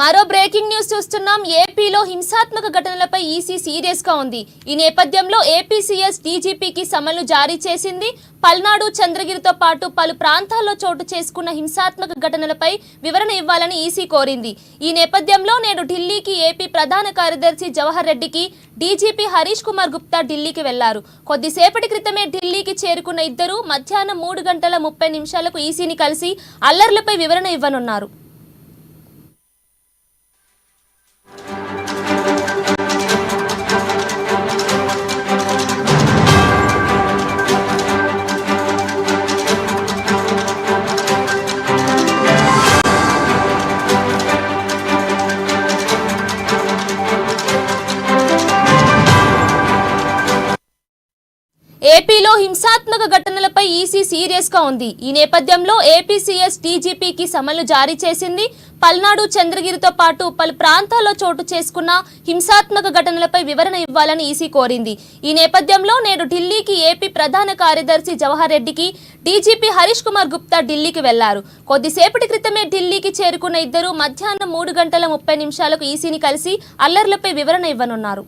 మరో breaking news చూస్తున్నాం. ఏపీలో హింసాత్మక ఘటనలపై ఈసీ సీరియస్ గా ఉంది. ఈ నేపథ్యంలో ఏపీసీఎస్ డీజీపీకి సమన్లు జారీ చేసింది. పల్నాడు, చంద్రగిరితో పాటు పలు ప్రాంతాల్లో చోటు చేసుకున్న హింసాత్మక ఘటనలపై వివరణ ఇవ్వాలని ఈసీ కోరింది. ఈ నేపథ్యంలో నేడు ఢిల్లీకి ఏపీ ప్రధాన కార్యదర్శి జవహర్ రెడ్డికి డీజీపీ హరీష్ కుమార్ గుప్తా ఢిల్లీకి వెళ్లారు. కొద్దిసేపటి క్రితమే ఢిల్లీకి చేరుకున్న ఇద్దరు మధ్యాహ్నం 3:30 ఈసీని కలిసి అల్లర్లపై వివరణ ఇవ్వనున్నారు. ఏపీలో హింసాత్మక ఘటనలపై ఈసీ సీరియస్ గా ఉంది. ఈ నేపథ్యంలో ఏపీసీఎస్ డీజీపీకి సమన్లు జారీ చేసింది. పల్నాడు, చంద్రగిరితో పాటు పలు ప్రాంతాల్లో చోటు చేసుకున్న హింసాత్మక ఘటనలపై వివరణ ఇవ్వాలని ఈసీ కోరింది. ఈ నేపథ్యంలో నేడు ఢిల్లీకి ఏపీ ప్రధాన కార్యదర్శి జవహర్ రెడ్డికి డీజీపీ హరీష్ కుమార్ గుప్తా ఢిల్లీకి వెళ్లారు. కొద్దిసేపటి క్రితమే ఢిల్లీకి చేరుకున్న ఇద్దరు మధ్యాహ్నం 3:30 ఈసీని కలిసి అల్లర్లపై వివరణ ఇవ్వనున్నారు.